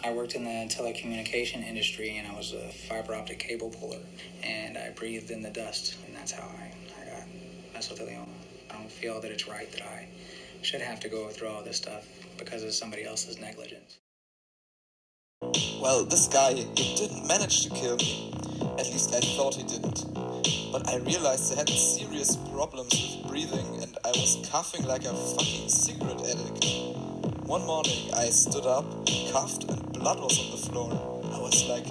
I worked in the telecommunication industry, and I was a fiber optic cable puller, and I breathed in the dust, and that's how I got mesothelioma. I don't feel that it's right that I should have to go through all this stuff because of somebody else's negligence. Well, this guy, he didn't manage to kill me. At least I thought he didn't. But I realized I had serious problems with breathing and I was coughing like a fucking cigarette addict. One morning I stood up, coughed, and blood was on the floor. I was like,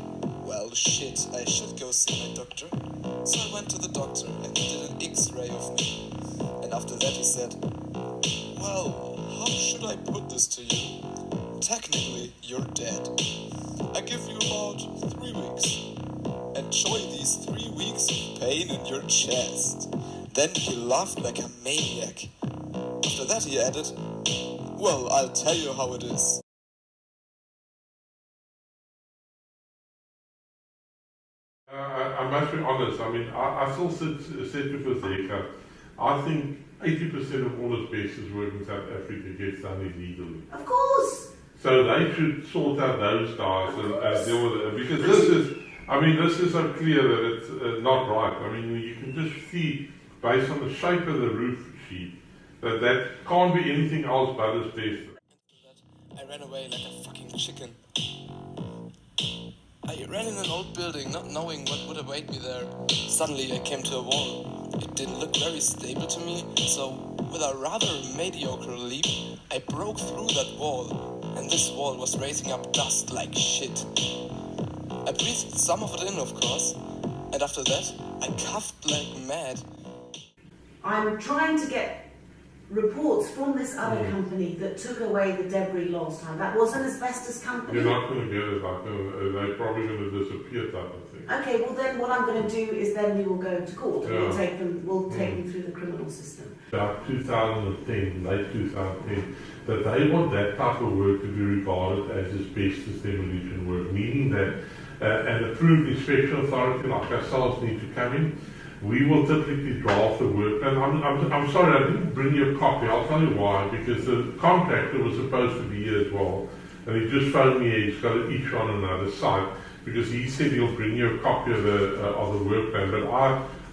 well, shit, I should go see my doctor. So I went to the doctor and he did an X-ray of me. And after that he said, well, how should I put this to you? Technically, you're dead. I give you about 3 weeks. Enjoy these 3 weeks of pain in your chest. Then he laughed like a maniac. After that he added, well, I'll tell you how it is. I must be honest, I mean, I still said to Fazeka, I think 80% of all asbestos work in South Africa gets done illegally. Of course! So they should sort out those guys and deal with it. Because this is so clear that it's not right. I mean, you can just see, based on the shape of the roof sheet, that can't be anything else but asbestos. I ran away like a fucking chicken. I ran in an old building, not knowing what would await me there. Suddenly I came to a wall. It didn't look very stable to me, so with a rather mediocre leap, I broke through that wall. And this wall was raising up dust like shit. I breathed some of it in, of course, and after that, I coughed like mad. I'm trying to get reports from this other company that took away the debris last time. That was an asbestos company. You're not going to get it, they're probably going to disappear type of thing. Okay, well then what I'm going to do is then we will go to court and we'll take them through the criminal system. About 2010, late 2010, that they want that type of work to be regarded as asbestos demolition work, meaning that an approved inspection authority like ourselves need to come in. We will typically draft the work plan. I'm sorry, I didn't bring you a copy. I'll tell you why. Because the contractor was supposed to be here as well, and he just phoned me. He's got it each on another site because he said he'll bring you a copy of the work plan. But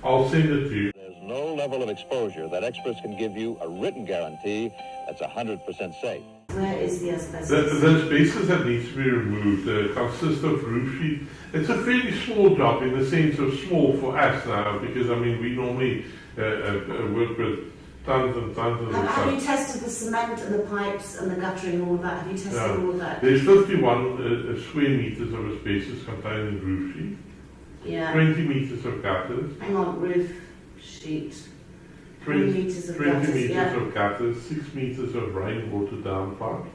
I'll send it to you. There's no level of exposure that experts can give you a written guarantee that's 100% safe. Where is the asbestos? The asbestos that needs to be removed consists of roof sheet. It's a fairly small job in the sense of small for us now, because I mean we normally work with tons and tons of Have you tested the cement and the pipes and the guttering and all of that? Have you tested all of that? There's 51 square meters of asbestos contained in roof sheet. Yeah. 20 meters of gutters. Hang on, roof sheet. 20 meters of 20 gutters, meters of gutters, 6 meters of rainwater downpipe,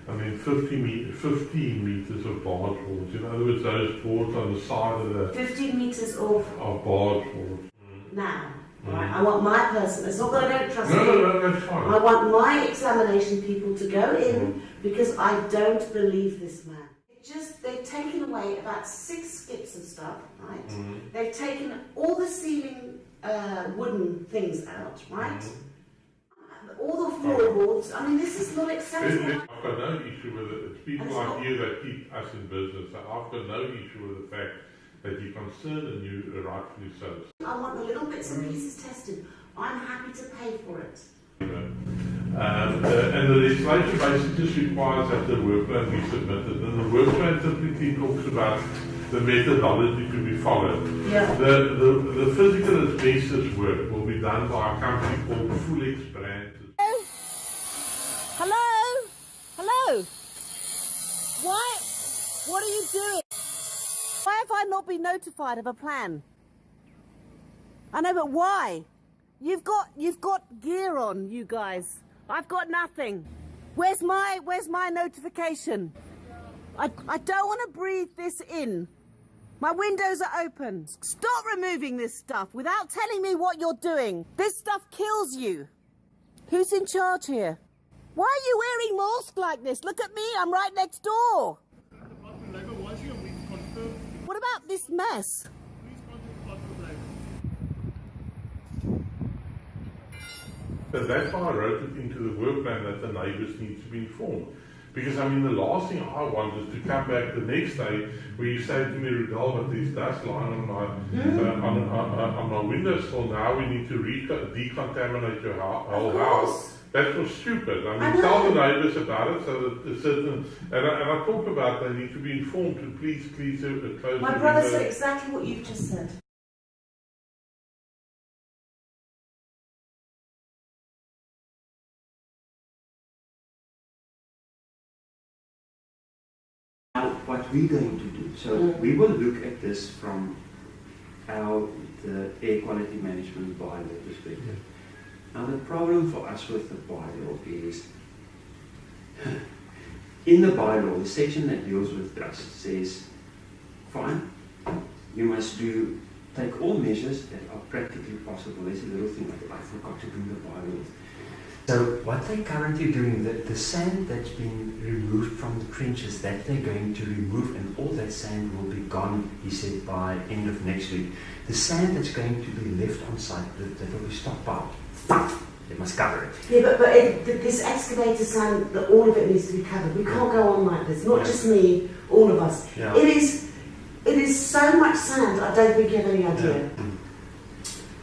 and then 15 meters of barge boards. In other words, those boards on the side of the 15 meters of barge boards. Now, right, I want my person, it's not that I don't trust you. No, that's fine. I want my examination people to go in because I don't believe this man. They've taken away about 6 skips of stuff, right? They've taken all the ceiling wooden things out, right? All the floorboards. I mean, this is not acceptable. I've got no issue with it. It's people like you that keep us in business. So I've got no issue with the fact that you're concerned and you are rightfully so. I want the little bits and pieces tested. I'm happy to pay for it. And the legislation basically just requires that the work plan be submitted, and the work plan typically talks about the methodology to be followed. Yeah. The physical asbestos work will be done by a company called Fulex Brand. Hello? Hello? Why? What are you doing? Why have I not been notified of a plan? I know, but why? You've got gear on, you guys. I've got nothing. Where's my notification? I don't want to breathe this in. My windows are open. Stop removing this stuff without telling me what you're doing. This stuff kills you. Who's in charge here? Why are you wearing masks like this? Look at me, I'm right next door. What about this mess? So that's why I wrote it into the work plan that the neighbours need to be informed. Because I mean, the last thing I want is to come back the next day where you say to me, Rudolph, but there's dust lying on my windowsill. Now we need to decontaminate your whole house. That was stupid. I mean, tell the neighbours about it so that a certain, and I talk about they need to be informed to please close the window. My brother said exactly what you've just said. Now, what we're going to do, so we will look at this from the air quality management bylaw perspective. Now, the problem for us with the bylaw is, in the bylaw, the section that deals with dust says, fine, you must take all measures that are practically possible. There's a little thing that I forgot to bring the bylaw. So what they're currently doing, the sand that's been removed from the trenches, that they're going to remove, and all that sand will be gone, he said, by end of next week. The sand that's going to be left on site, that will be stockpiled, they must cover it. Yeah, but this excavator sand, all of it needs to be covered. We can't go on like this. Not just me, all of us. Yeah. It is so much sand. I don't think you have any idea. Yeah.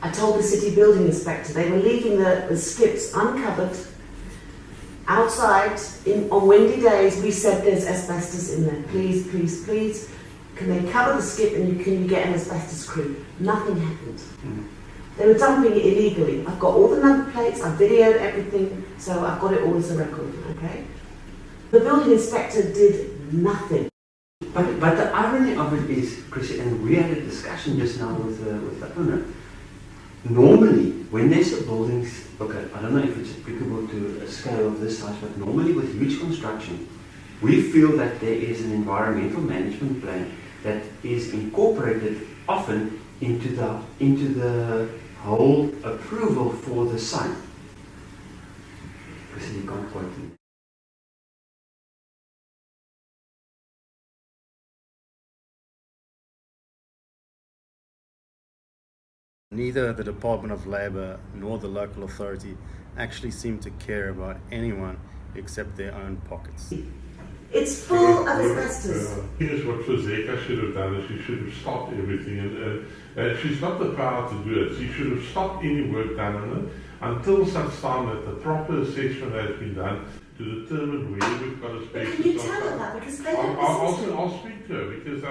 I told the city building inspector they were leaving the skips uncovered outside on windy days. We said there's asbestos in there. Please, please, please, can they cover the skip and can you get an asbestos crew? Nothing happened. They were dumping it illegally. I've got all the number plates, I've videoed everything, so I've got it all as a record, okay? The building inspector did nothing. But the irony of it is, Chrissy, and we had a discussion just now with the owner. Normally, when there's a building, okay, I don't know if it's applicable to a scale of this size, but normally with huge construction, we feel that there is an environmental management plan that is incorporated often into the whole approval for the site. Because you can't quote me. Neither the Department of Labour nor the local authority actually seem to care about anyone except their own pockets. It's full of asbestos. Here's what Fazeka should have done, is she should have stopped everything, and she's got the power to do it. She should have stopped any work done on it until such time that the proper assessment has been done to determine where we've got asbestos. Can you tell her that? Because they don't listen to her. I'll speak to her, because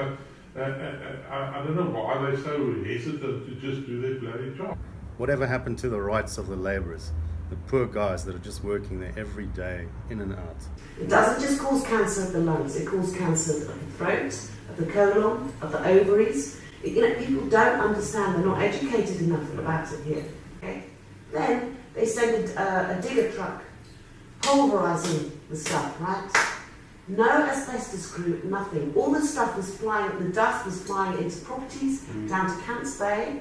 I don't know why they're so hesitant to just do their bloody job. Whatever happened to the rights of the labourers, the poor guys that are just working there every day, in and out? It doesn't just cause cancer of the lungs, it causes cancer of the throat, of the colon, of the ovaries. People don't understand, they're not educated enough about it here. Okay? Then they send a digger truck pulverising the stuff, right? No asbestos crew, nothing. All the stuff was flying, the dust was flying into properties down to Camps Bay.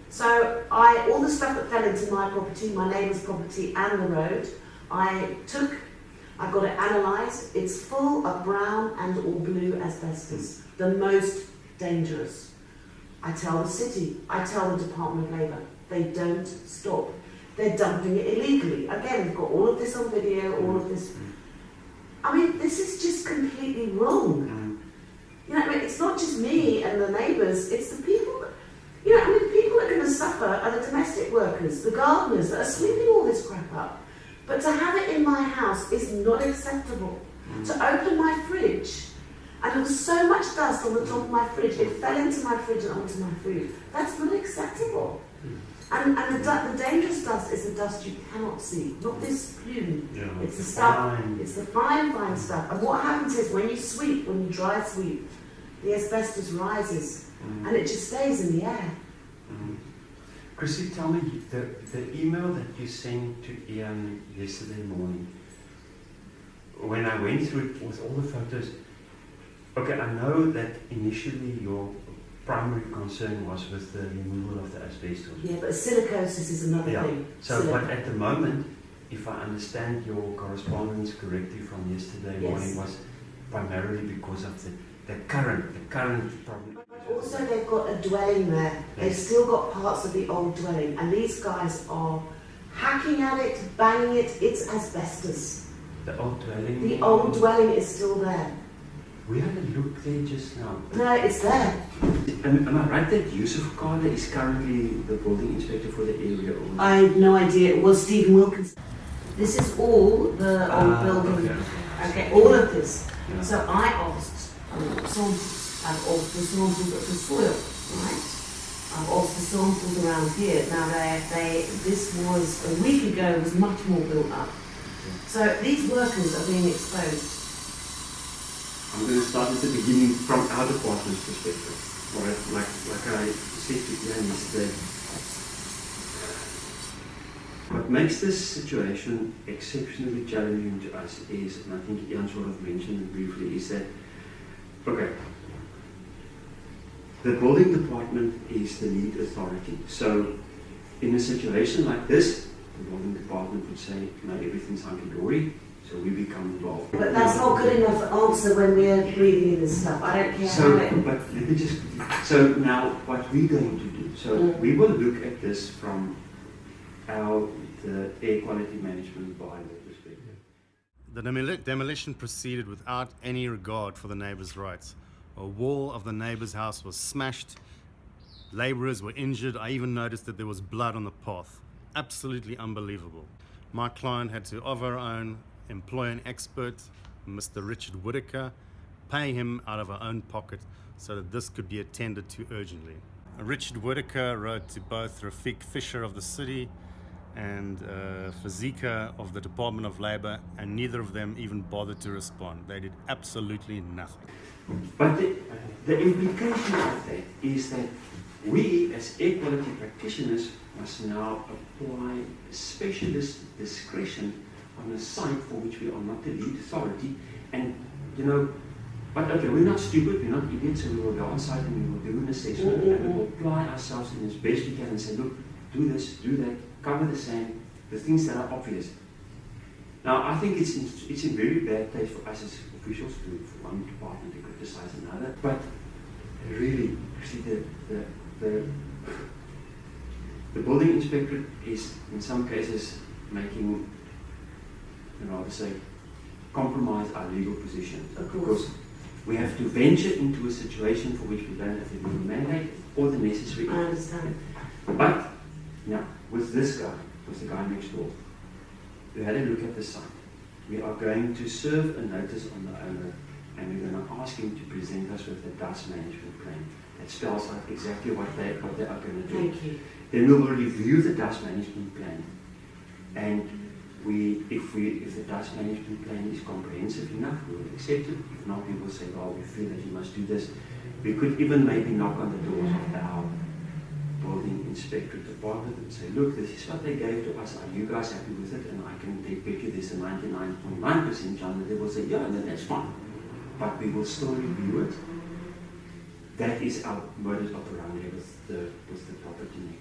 So all the stuff that fell into my property, my neighbour's property and the road, I got it analysed. It's full of brown and or blue asbestos, the most dangerous. I tell the city, I tell the Department of Labour, they don't stop. They're dumping it illegally. Again, we've got all of this on video, all of this. I mean, this is just completely wrong. It's not just me and the neighbours, it's the people that, the people that are going to suffer are the domestic workers, the gardeners that are sweeping all this crap up. But to have it in my house is not acceptable. To open my fridge, and there was so much dust on the top of my fridge, it fell into my fridge and onto my food. That's not acceptable. And the dangerous dust is the dust you cannot see, not this plume. Yeah. It's the stuff, it's the fine stuff. And what happens is when you dry sweep, the asbestos rises and it just stays in the air. Chrissy, tell me, the email that you sent to Ian yesterday morning, when I went through it with all the photos, okay, I know that initially your primary concern was with the removal of the asbestos. Yeah, but silicosis is another thing. So, but at the moment, if I understand your correspondence correctly from yesterday morning, was primarily because of the current problem. But also they've got a dwelling there. They've still got parts of the old dwelling, and these guys are hacking at it, banging it. It's asbestos. The old dwelling. The old dwelling is still there. We had a look there just now. No, it's there. Am I right that Yusuf Kader is currently the building inspector for the area? Or I have no idea. It was Stephen Wilkins. This is all the old building. Okay, all of this. Yeah. So I asked samples. I've asked the samples of the soil, right? I've asked the samples around here. Now this was a week ago. Was much more built up. So these workers are being exposed. I'm going to start at the beginning from our department's perspective. All right, like I said to Ian yesterday, what makes this situation exceptionally challenging to us is, and I think Ian sort of mentioned it briefly, is that, okay, the building department is the lead authority. So in a situation like this, the building department would say, no, everything's hunky-dory, so we become involved. But that's not good enough answer when we're breathing in this stuff. I don't care So, how it... but let me just, so now what we're going to do, so we will look at this from the air quality management bylaw perspective. The demolition proceeded without any regard for the neighbors' rights. A wall of the neighbor's house was smashed. Laborers were injured. I even noticed that there was blood on the path. Absolutely unbelievable. My client had to, of her own, employ an expert, Mr. Richard Whitaker, pay him out of her own pocket so that this could be attended to urgently. Richard Whitaker wrote to both Rafik Fisher of the city and Fazika of the Department of Labor, and neither of them even bothered to respond. They did absolutely nothing. But the implication of that is that we as air quality practitioners must now apply specialist discretion on a site for which we are not the lead authority. And, you know, but okay, we're not stupid, we're not idiots, so we will go on site and we will do an assessment and we will apply ourselves in as best we can and say, look, do this, do that, cover the sand, the things that are obvious. Now, I think it's in very bad taste for us as officials for one department to criticize another, but really, see, the building inspector is in some cases making, I would say, compromise our legal position. Because we have to venture into a situation for which we don't have the legal mandate or the necessary. I understand. But now, with this guy, with the guy next door, we had a look at the site. We are going to serve a notice on the owner, and we're going to ask him to present us with a dust management plan that spells out exactly what they are going to do. Thank you. Then we will review the dust management plan, and if the dust management plan is comprehensive enough, we will accept it. If not, we will say, well, we feel that you must do this. We could even maybe knock on the doors of our building inspector department and say, look, this is what they gave to us. Are you guys happy with it? And I can bet you there's a 99.9% chance that they will say, yeah, then that's fine. But we will still review it. That is our modus operandi with the property.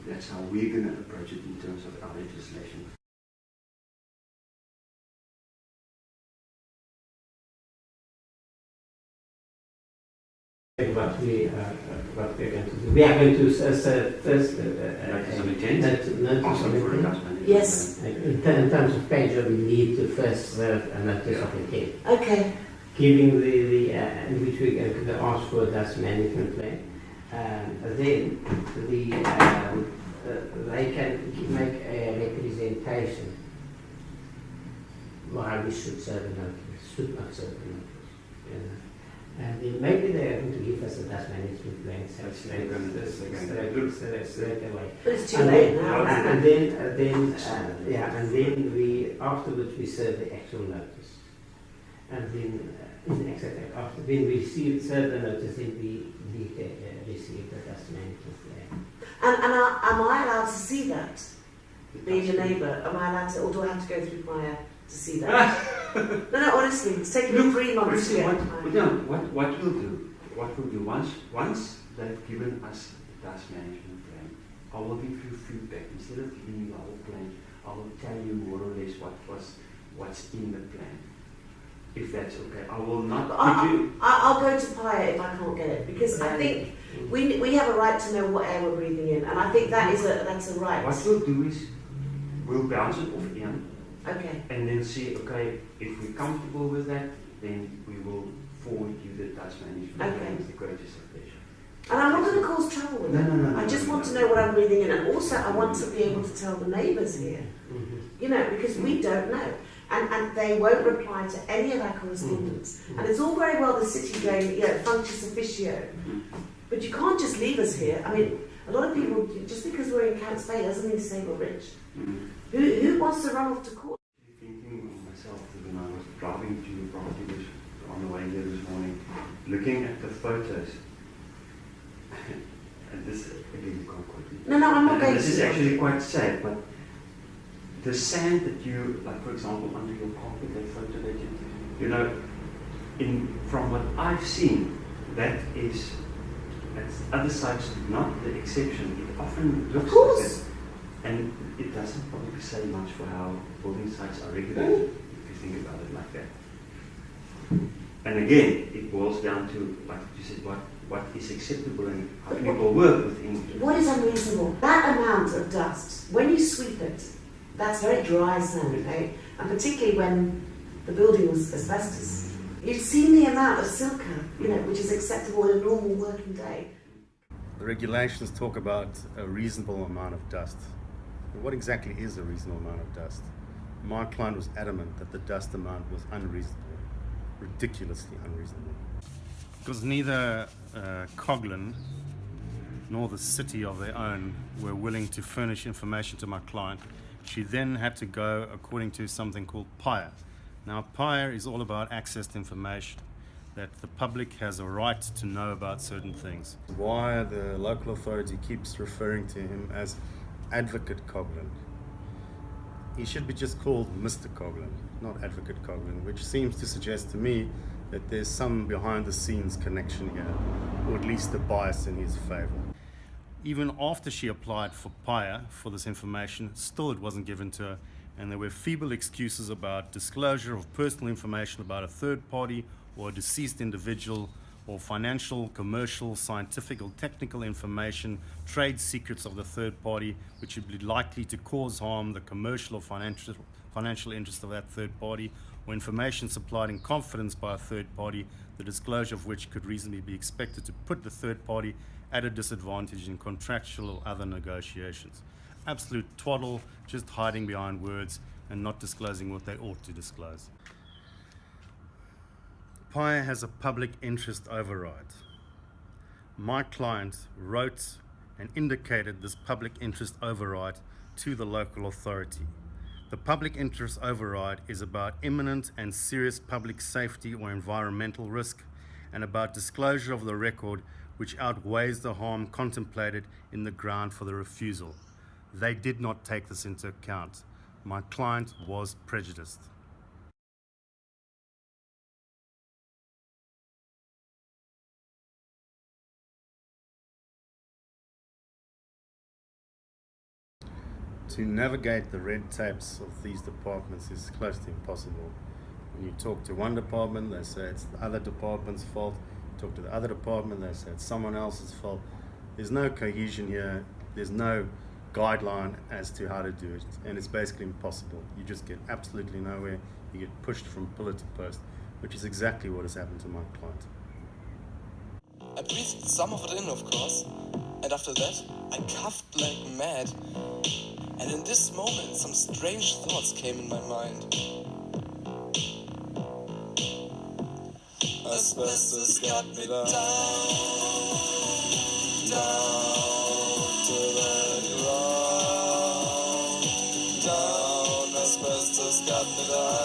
That's how we're going to approach it in terms of our legislation. What we're going to do. We are going to serve first Notice of intent. Asking for a dust management Yes. plan. in terms of page, we need to first serve a notice of intent. Okay. Giving in which we're going to ask for a dust management plan. Then they can make a representation why we should serve a notice, should not serve a notice. You know. And then maybe they're going to give us a dust management plan straight away. But it's too late now. And then we afterwards we serve the actual notice. And then after then we serve the notice, then we receive the dust management plan. And am I allowed to see that? Being a neighbour, am I allowed to, or do I have to go through Maya to see that? No, honestly, it's taken me 3 months to get What we'll do once they've given us the dust management plan, I will give you feedback. Instead of giving you the whole plan, I will tell you more or less what's in the plan. If that's okay, I will not. I'll go to Paya if I can't get it, because I think we have a right to know what air we're breathing in, and I think that's a right. What we'll do is we'll bounce it off Ian, Okay. and then see, okay, if we're comfortable with that, then we will forward you the dust management plan with the greatest of pleasure. And I'm not going to cause trouble with it. No, I just want to know what I'm breathing in, and also I want to be able to tell the neighbours here, you know, because we don't know. And they won't reply to any of our correspondence. And it's all very well the city going, functus officio, but you can't just leave us here. I mean, a lot of people, just because we're in Counts Bay doesn't mean to say we're rich. Who wants to run off to court? Thinking of myself when I was driving to the property which on the way here this morning, looking at the photos, and this again you can't quote me. No, I'm not going to. This is actually quite sad, but the sand that you, like for example, under your carpet, that photo that you know, from what I've seen, that's other sites not the exception. It often looks like that, and it doesn't probably say much for how building sites are regulated, if you think about it like that. And again, it boils down to, like you said, what is acceptable and how people work within. What is unreasonable? That amount of dust, when you sweep it, that's very dry sand, okay? And particularly when the building was asbestos. You've seen the amount of silica, which is acceptable in a normal working day. The regulations talk about a reasonable amount of dust. But what exactly is a reasonable amount of dust? My client was adamant that the dust amount was unreasonable, ridiculously unreasonable. Because neither Coghlan nor the city of their own were willing to furnish information to my client, she then had to go according to something called PIRE. Now, PIRE is all about access to information, that the public has a right to know about certain things. Why the local authority keeps referring to him as Advocate Coghlan. He should be just called Mr. Coghlan, not Advocate Coghlan, which seems to suggest to me that there's some behind-the-scenes connection here, or at least a bias in his favor. Even after she applied for PIRE for this information, still it wasn't given to her, and there were feeble excuses about disclosure of personal information about a third party or a deceased individual, or financial, commercial, scientific or technical information, trade secrets of the third party, which would be likely to cause harm the commercial or financial interest of that third party, or information supplied in confidence by a third party, the disclosure of which could reasonably be expected to put the third party at a disadvantage in contractual or other negotiations. Absolute twaddle, just hiding behind words and not disclosing what they ought to disclose. PIRE has a public interest override. My client wrote and indicated this public interest override to the local authority. The public interest override is about imminent and serious public safety or environmental risk, and about disclosure of the record which outweighs the harm contemplated in the ground for the refusal. They did not take this into account. My client was prejudiced. To navigate the red tapes of these departments is close to impossible. When you talk to one department, they say it's the other department's fault. You talk to the other department, they say it's someone else's fault. There's no cohesion here. There's no guideline as to how to do it, and it's basically impossible. You just get absolutely nowhere. You get pushed from pillar to post, which is exactly what has happened to my client. I breathed some of it in, of course, and after that, I coughed like mad. And in this moment, some strange thoughts came in my mind. Asbestos got me down to the ground. Down, asbestos got me down.